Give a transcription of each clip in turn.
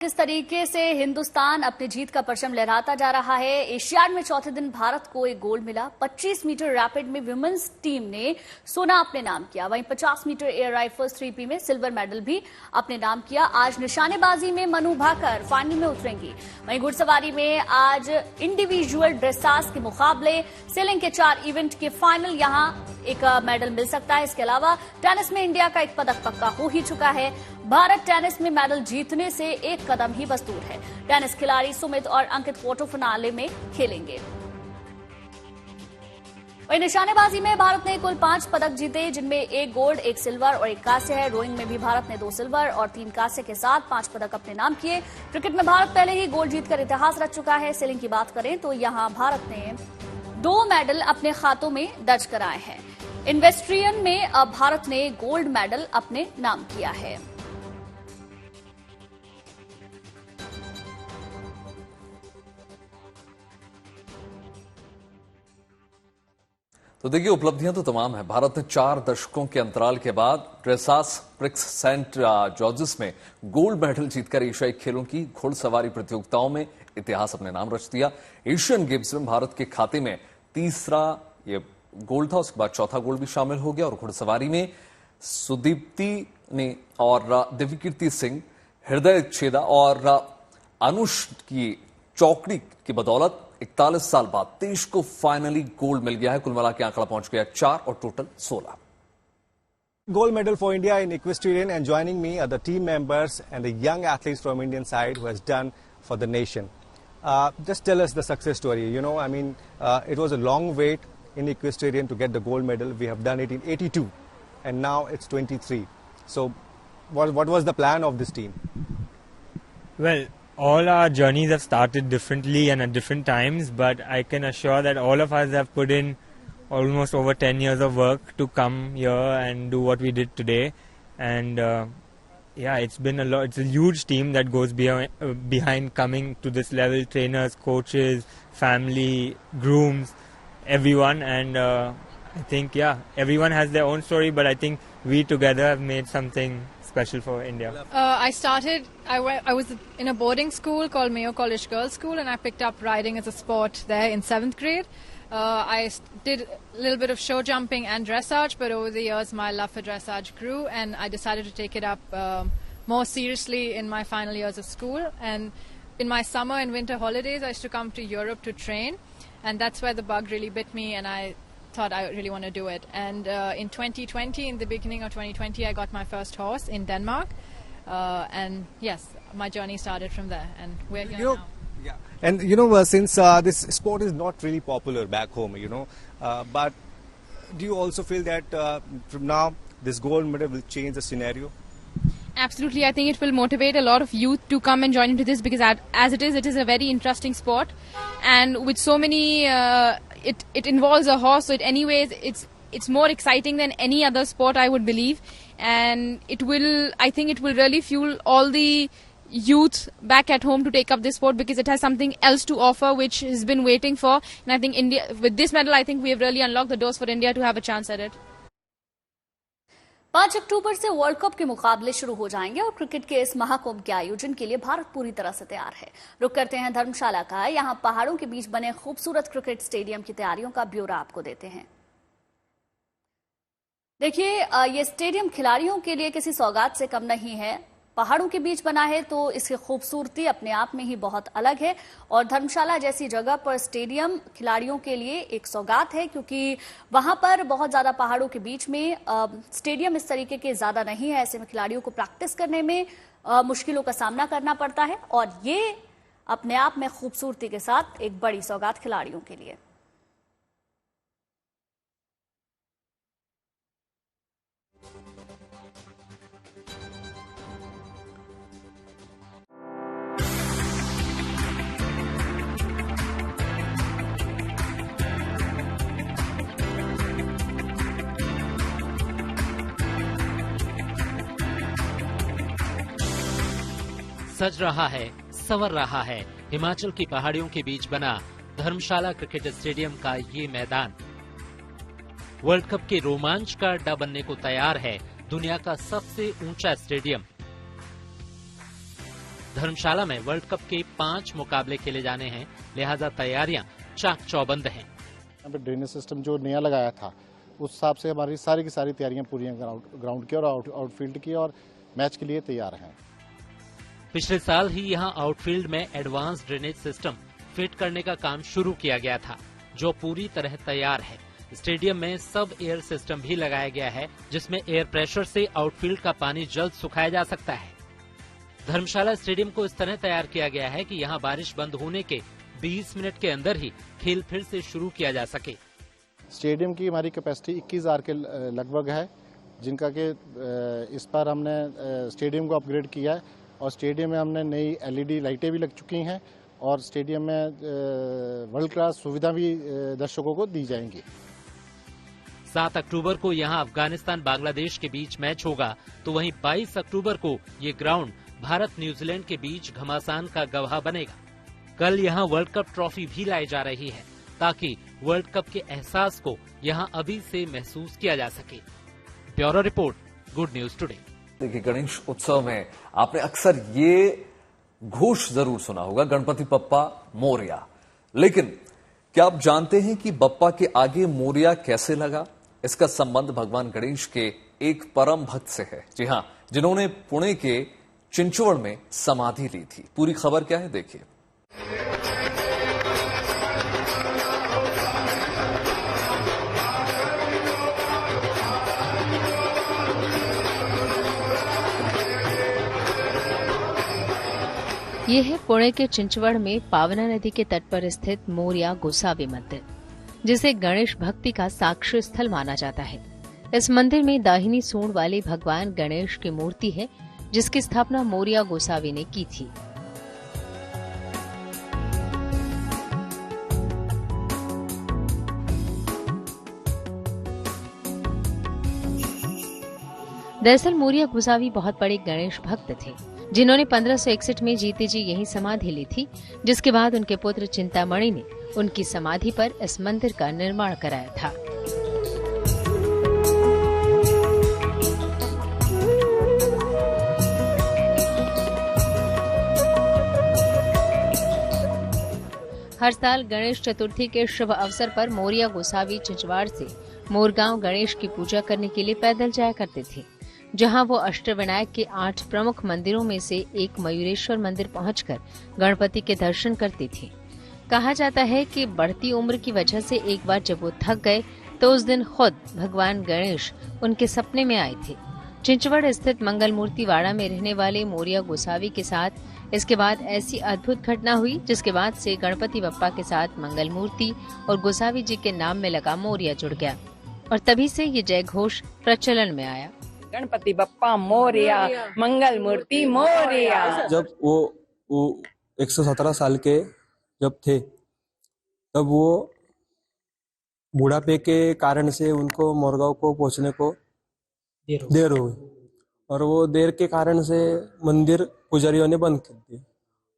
किस तरीके से हिंदुस्तान अपनी जीत का परचम लहराता जा रहा है। एशियाड में चौथे दिन भारत को एक गोल्ड मिला। 25 मीटर रैपिड में वुमेन्स टीम ने सोना अपने नाम किया। वहीं 50 मीटर एयर राइफल्स 3P में सिल्वर मेडल भी अपने नाम किया। आज निशानेबाजी में मनु भाकर फाइनल में उतरेंगी। वहीं घुड़सवारी में आज इंडिविजुअल ड्रेसाज के मुकाबले, सेलिंग के 4 इवेंट के फाइनल, यहां एक मेडल मिल सकता है। इसके अलावा टेनिस में इंडिया का एक पदक पक्का हो ही चुका है। भारत टेनिस में मेडल जीतने से एक कदम ही बस दूर है। टेनिस खिलाड़ी सुमित और अंकित क्वार्टर फिनाले में खेलेंगे। वहीं निशानेबाजी में भारत ने कुल 5 पदक जीते, जिनमें 1 गोल्ड, 1 सिल्वर और 1 कांस्य है। रोइंग में भी भारत ने 2 सिल्वर और 3 कांस्य के साथ 5 पदक अपने नाम किए। क्रिकेट में भारत पहले ही गोल्ड जीतकर इतिहास रच चुका है। सेलिंग की बात करें तो यहां भारत ने 2 मेडल अपने खातों में दर्ज कराए हैं। इन्वेस्ट्रियन में अब भारत ने गोल्ड मेडल अपने नाम किया है। तो देखिए, उपलब्धियां तो तमाम है। भारत ने 4 दशकों के अंतराल के बाद ड्रेसास प्रिक्स सेंट जॉर्जिस में गोल्ड मेडल जीतकर एशियाई खेलों की घुड़सवारी प्रतियोगिताओं में इतिहास अपने नाम रच दिया। एशियन गेम्स में भारत के खाते में तीसरा ये गोल्ड था, उसके बाद चौथा गोल्ड भी शामिल हो गया। और घुड़सवारी में सुदीप्ति ने और दिव्यकीर्ति सिंह, हृदय छेदा और अनुष की चौकड़ी की बदौलत 41 साल बाद देश को फाइनली गोल्ड मिल गया है। कुल मिला के आंकड़ा पहुंच गया 4 और total 16 gold medal for India in equestrian, and joining me are the team members and the young athletes from Indian side who has done for the nation. Just tell us the success story. It was a long wait in equestrian to get the gold medal. We have done it in 82 and now it's 23. So what was the plan of this team? Well, all our journeys have started differently and at different times, but I can assure that all of us have put in almost over 10 years of work to come here and do what we did today. And it's been a lot. It's a huge team that goes behind coming to this level: trainers, coaches, family, grooms, everyone. And I think everyone has their own story, but I think we together have made something special for India. I was in a boarding school called Mayo College Girls School, and I picked up riding as a sport there in 7th grade. I did a little bit of show jumping and dressage, but over the years my love for dressage grew, and I decided to take it up more seriously in my final years of school. And in my summer and winter holidays, I used to come to Europe to train, and that's where the bug really bit me, and I thought I really want to do it. And in 2020, in the beginning of 2020, I got my first horse in Denmark, and yes, my journey started from there, and we're here now. Yeah. And since this sport is not really popular back home, but do you also feel that from now this gold medal will change the scenario? Absolutely. I think it will motivate a lot of youth to come and join into this, because as it is a very interesting sport, and with so many it involves a horse, so it's more exciting than any other sport, I would believe. And I think it will really fuel all the youth back at home to take up this sport, because it has something else to offer which has been waiting for. And I think India, with this medal, I think we have really unlocked the doors for India to have a chance at it. 5 अक्टूबर से world cup के मुकाबले शुरू हो जाएंगे और cricket के इस महाकुंभ के आयोजन के लिए भारत पूरी तरह से तैयार है। रुक करते हैं धर्मशाला का। यहां पहाड़ों के बीच बने खूबसूरत क्रिकेट स्टेडियम की तैयारियों का ब्यौरा आपको देते हैं। देखिए, ये स्टेडियम खिलाड़ियों के लिए किसी सौगात से कम नहीं है। पहाड़ों के बीच बना है तो इसकी खूबसूरती अपने आप में ही बहुत अलग है, और धर्मशाला जैसी जगह पर स्टेडियम खिलाड़ियों के लिए एक सौगात है, क्योंकि वहां पर बहुत ज्यादा पहाड़ों के बीच में स्टेडियम इस तरीके के ज्यादा नहीं है। ऐसे में खिलाड़ियों को प्रैक्टिस करने में मुश्किलों का सामना करना पड़ता है, और ये अपने आप में खूबसूरती के साथ एक बड़ी सौगात खिलाड़ियों के लिए। सज रहा है, संवर रहा है हिमाचल की पहाड़ियों के बीच बना धर्मशाला क्रिकेट स्टेडियम का ये मैदान। वर्ल्ड कप के रोमांच का अड्डा बनने को तैयार है दुनिया का सबसे ऊंचा स्टेडियम। धर्मशाला में वर्ल्ड कप के 5 मुकाबले खेले जाने हैं, लिहाजा तैयारियां चाक चौबंद हैं। यहाँ पे ड्रेनेज सिस्टम जो नया लगाया था उस हिसाब से हमारी सारी की सारी तैयारियां पूरी हैं, ग्राउंड की और आउटफील्ड की, और मैच के लिए तैयार हैं। पिछले साल ही यहां आउटफील्ड में एडवांस ड्रेनेज सिस्टम फिट करने का काम शुरू किया गया था, जो पूरी तरह तैयार है। स्टेडियम में सब एयर सिस्टम भी लगाया गया है, जिसमें एयर प्रेशर से आउटफील्ड का पानी जल्द सुखाया जा सकता है। धर्मशाला स्टेडियम को इस तरह तैयार किया गया है कि यहां बारिश बंद होने के 20 मिनट के अंदर ही खेल फिर से शुरू किया जा सके। स्टेडियम की हमारी कैपेसिटी 21,000 के लगभग है, जिनका कि इस बार हमने स्टेडियम को अपग्रेड किया है और स्टेडियम में हमने नई LED लाइटें भी लग चुकी हैं और स्टेडियम में वर्ल्ड क्लास सुविधा भी दर्शकों को दी जाएंगी। 7 अक्टूबर को यहां अफगानिस्तान बांग्लादेश के बीच मैच होगा, तो वहीं 22 अक्टूबर को ये ग्राउंड भारत न्यूजीलैंड के बीच घमासान का गवाह बनेगा। कल यहां वर्ल्ड कप ट्रॉफी भी लाई जा रही है, ताकि वर्ल्ड कप के एहसास को यहां अभी से महसूस किया जा सके। Bureau report, good news today. देखिए, गणेश उत्सव में आपने अक्सर ये घोष जरूर सुना होगा, गणपति बप्पा मोरया। लेकिन क्या आप जानते हैं कि बप्पा के आगे मोरया कैसे लगा? इसका संबंध भगवान गणेश के एक परम भक्त से है। जी हां, जिन्होंने पुणे के चिंचवड़ में समाधि ली थी। पूरी खबर क्या है, देखिए। ये है पुणे के चिंचवड़ में पावना नदी के तट पर स्थित मोरया गोसावी मंदिर, जिसे गणेश भक्ति का साक्ष्य स्थल माना जाता है। इस मंदिर में दाहिनी सूंड वाले भगवान गणेश की मूर्ति है, जिसकी स्थापना मोरया गोसावी ने की थी। दरअसल मोरया गोसावी बहुत बड़े गणेश भक्त थे, जिन्होंने 1561 में जीते जी यही समाधि ली थी, जिसके बाद उनके पुत्र चिंतामणि ने उनकी समाधि पर इस मंदिर का निर्माण कराया था। हर साल गणेश चतुर्थी के शुभ अवसर पर मोरया गोसावी चिंचवाड़ से मोरगांव गणेश की पूजा करने के लिए पैदल जाया करते थे, जहां वो अष्टविनायक के 8 प्रमुख मंदिरों में से एक मयूरेश्वर मंदिर पहुंचकर गणपति के दर्शन करते थे। कहा जाता है कि बढ़ती उम्र की वजह से एक बार जब वो थक गए तो उस दिन खुद भगवान गणेश उनके सपने में आए थे। चिंचवड़ स्थित मंगल मूर्ति वाड़ा में रहने वाले मोरया गोसावी के साथ इसके बाद ऐसी अद्भुत घटना हुई, जिसके बाद से गणपति बप्पा के साथ मंगल मूर्ति और गोसावी जी के नाम में लगा मोरया जुड़ गया और तभी से ये जय घोष प्रचलन में आया। गणपति बप्पा मोरया, मंगल मूर्ति मोरया। जब वो 117 साल के जब थे, तब वो बुढ़ापे के कारण से उनको मोरगांव को पहुंचने को देर हो गई और वो देर के कारण से मंदिर पुजारियों ने बंद कर दिया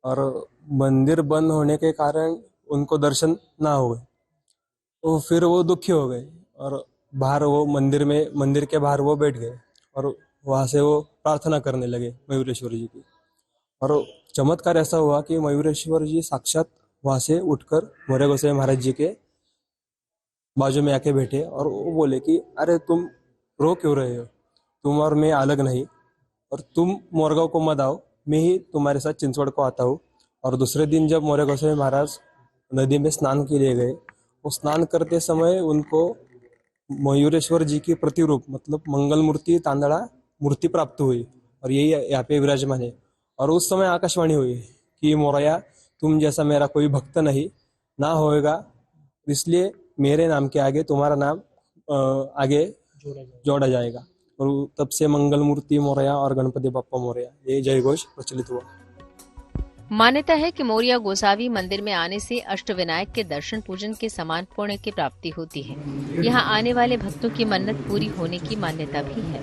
और मंदिर बंद होने के कारण उनको दर्शन ना हुए, तो फिर वो दुखी हो गए और बाहर वो मंदिर के बाहर वो बैठ गए और वहां से वो प्रार्थना करने लगे मयूरेश्वर जी की। और चमत्कार ऐसा हुआ कि मयूरेश्वर जी साक्षात वहां से उठकर मोरया गोसावी महाराज जी के बाजू में आके बैठे और वो बोले कि अरे तुम रो क्यों रहे हो, तुम और मैं अलग नहीं, और तुम मोरगांव को मत आओ, मैं ही तुम्हारे साथ चिंचवड़ को आता हूँ। और दूसरे दिन जब मोरया गोसावी महाराज नदी में स्नान के लिए गए, वो स्नान करते समय उनको मयूरेश्वर जी की प्रतिरूप मतलब मंगल मूर्ति तांदड़ा मूर्ति प्राप्त हुई और यही यहाँ पे विराजमान है। और उस समय आकाशवाणी हुई कि मोरया तुम जैसा मेरा कोई भक्त नहीं ना होएगा, इसलिए मेरे नाम के आगे तुम्हारा नाम आगे जोड़ा जाएगा। और तब से मंगल मूर्ति मोरया और गणपति बप्पा मोरया ये जय घोष प्रचलित हुआ। मान्यता है कि मोरया गोसावी मंदिर में आने से अष्टविनायक के दर्शन पूजन के समान पुण्य की प्राप्ति होती है। यहाँ आने वाले भक्तों की मन्नत पूरी होने की मान्यता भी है।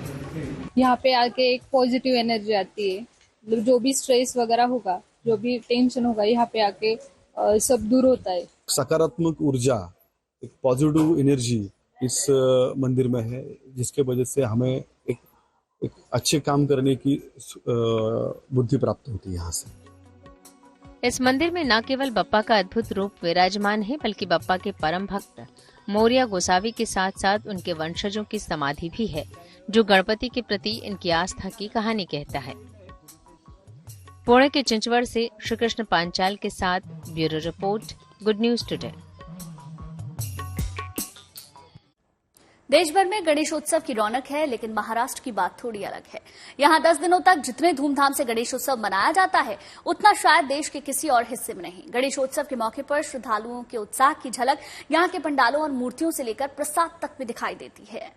यहाँ पे आके एक पॉजिटिव एनर्जी आती है, मतलब जो भी स्ट्रेस वगैरह होगा, जो भी टेंशन होगा, यहाँ पे आके सब दूर होता है। सकारात्मक ऊर्जा, एक पॉजिटिव एनर्जी इस मंदिर में है, जिसके वजह से हमें एक एक अच्छे काम करने की बुद्धि प्राप्त होती है यहाँ से। इस मंदिर में न केवल बप्पा का अद्भुत रूप विराजमान है, बल्कि बप्पा के परम भक्त मोरिया गोसावी के साथ साथ उनके वंशजों की समाधि भी है, जो गणपति के प्रति इनकी आस्था की कहानी कहता है। पुणे के चिंचवड़ से श्री कृष्ण पांचाल के साथ bureau report, good news today. देश भर में गणेशोत्सव की रौनक है, लेकिन महाराष्ट्र की बात थोड़ी अलग है। यहां 10 दिनों तक जितने धूमधाम से गणेशोत्सव मनाया जाता है, उतना शायद देश के किसी और हिस्से में नहीं। गणेशोत्सव के मौके पर श्रद्धालुओं के उत्साह की झलक यहां के पंडालों और मूर्तियों से लेकर प्रसाद तक भी दिखाई देती है।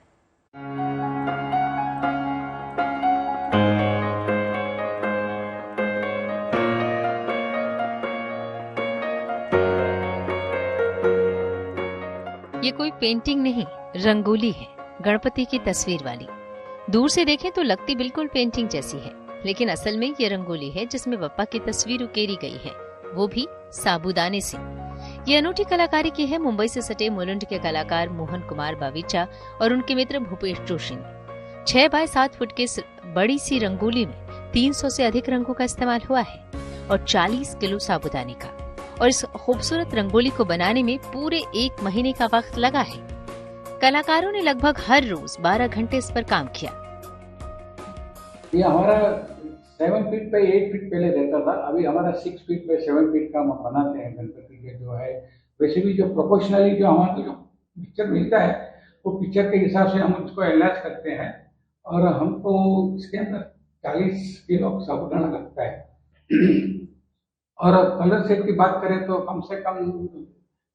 ये कोई पेंटिंग नहीं, रंगोली है, गणपति की तस्वीर वाली। दूर से देखें तो लगती बिल्कुल पेंटिंग जैसी है, लेकिन असल में ये रंगोली है जिसमें बप्पा की तस्वीर उकेरी गई है, वो भी साबूदाने से। ये अनूठी कलाकारी की है मुंबई से सटे मुलुंड के कलाकार मोहन कुमार बावीचा और उनके मित्र भूपेश जोशी ने। 6 बाय 7 फुट के बड़ी सी रंगोली में 300 से अधिक रंगों का इस्तेमाल हुआ है और 40 किलो साबूदाने का। और इस खूबसूरत रंगोली को बनाने में पूरे 1 महीने का वक्त लगा है। कलाकारों ने लगभग हर रोज 12 घंटे इस पर काम किया। ये हमारा 7 फीट पे 8 फीट पहले रहता था, अभी हमारा 6 फीट पे 7 फीट का हम बनाते हैं गणपति के। जो है वैसे भी जो प्रोपोर्शनली जो हमारे जो पिक्चर मिलता है, वो पिक्चर के हिसाब से हम उसको एनलार्ज करते हैं और हमको इसके अंदर 40 किलो साबूदाना लगता है। और कलर सेट की बात करें तो कम से कम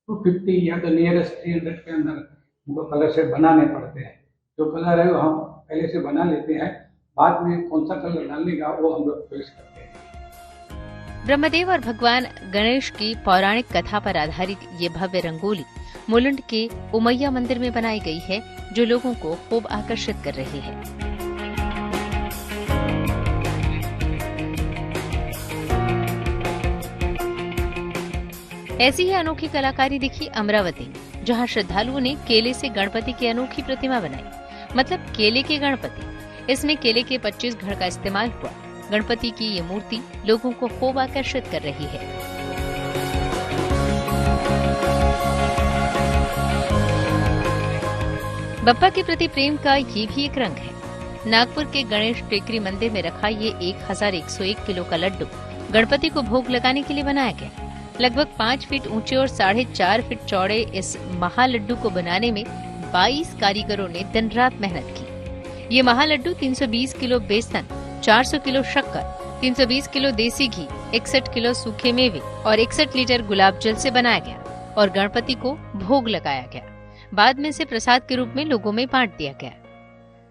250 या तो नियरेस्ट 300 के अंदर हमको कलर सेट बनाने पड़ते हैं। जो कलर है वो हम पहले से बना लेते हैं, बाद में कौन सा कलर डालने का वो हम लोग चॉइस करते हैं। ब्रह्मदेव और भगवान गणेश की पौराणिक कथा पर आधारित ये भव्य रंगोली मुलुंड के उमैया मंदिर में बनाई गई है, जो लोगों को खूब आकर्षित कर रही है। ऐसी ही अनोखी कलाकारी दिखी अमरावती, जहां श्रद्धालुओं ने केले से गणपति की अनोखी प्रतिमा बनाई। मतलब केले के गणपति। इसमें केले के 25 घड़ का इस्तेमाल हुआ। गणपति की ये मूर्ति लोगों को खूब आकर्षित कर रही है। बप्पा के प्रति प्रेम का ये भी एक रंग है। नागपुर के गणेश टेकरी मंदिर में रखा ये 1101 किलो का लड्डू गणपति को भोग लगाने के लिए बनाया गया। लगभग 5 फीट ऊंचे और 4.5 फीट चौड़े इस महालड्डू को बनाने में 22 कारीगरों ने दिन रात मेहनत की। ये महालड्डू 320 किलो बेसन, 400 किलो शक्कर, 320 किलो देसी घी, 61 किलो सूखे मेवे और 61 लीटर गुलाब जल से बनाया गया और गणपति को भोग लगाया गया। बाद में इसे प्रसाद के रूप में लोगों में बांट दिया गया।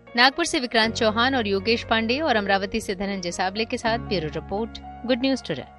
नागपुर से विक्रांत चौहान और योगेश पांडे और अमरावती से धनंजय साबले के साथ bureau report, good news today.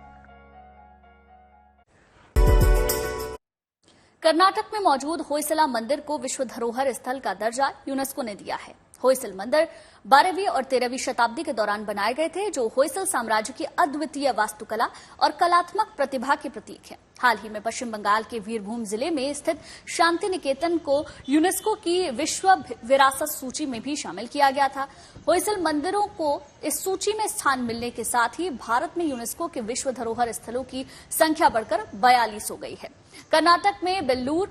Karnataka में मौजूद होयसला मंदिर को विश्व धरोहर स्थल का दर्जा यूनेस्को ने दिया है। होयसल मंदिर 12वीं और 13वीं शताब्दी के दौरान बनाए गए थे, जो होयसल साम्राज्य की अद्वितीय वास्तुकला और कलात्मक प्रतिभा के प्रतीक है। हाल ही में पश्चिम बंगाल के वीरभूम जिले में स्थित शांति निकेतन को यूनेस्को की विश्व विरासत सूची में भी शामिल किया गया था। होयसल मंदिरों को इस सूची में स्थान मिलने के साथ ही भारत में यूनेस्को के विश्व धरोहर स्थलों की संख्या बढ़कर 42 हो गई है। कर्नाटक में बेल्लूर,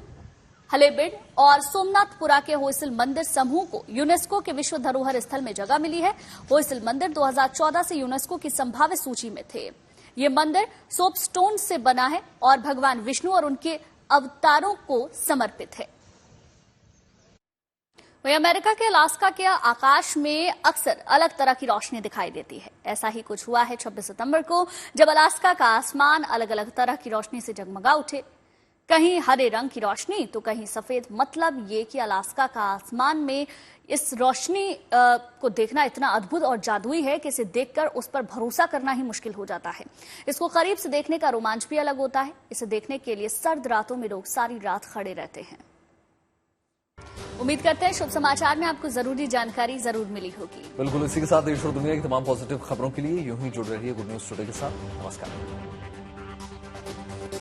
हलेबीड और सोमनाथपुरा के होयसल मंदिर समूह को यूनेस्को के विश्व धरोहर स्थल में जगह मिली है। होयसल मंदिर 2014 से यूनेस्को की संभावित सूची में थे। ये मंदिर सोपस्टोन से बना है और भगवान विष्णु और उनके अवतारों को समर्पित है। वहीं अमेरिका के अलास्का के आकाश में अक्सर अलग तरह की रोशनी दिखाई देती है। ऐसा ही कुछ हुआ है 26 सितंबर को, जब अलास्का का आसमान अलग अलग तरह की रोशनी से जगमगा उठे। कहीं हरे रंग की रोशनी तो कहीं सफेद। मतलब ये कि अलास्का का आसमान में इस रोशनी को देखना इतना अद्भुत और जादुई है कि इसे देखकर उस पर भरोसा करना ही मुश्किल हो जाता है। इसको करीब से देखने का रोमांच भी अलग होता है। इसे देखने के लिए सर्द रातों में लोग सारी रात खड़े रहते हैं। उम्मीद करते हैं शुभ समाचार में आपको जरूरी जानकारी जरूर मिली होगी। बिल्कुल, इसी के साथ देश और दुनिया की तमाम पॉजिटिव खबरों के लिए यूं ही जुड़ रही है गुड न्यूज टुडे के साथ। नमस्कार।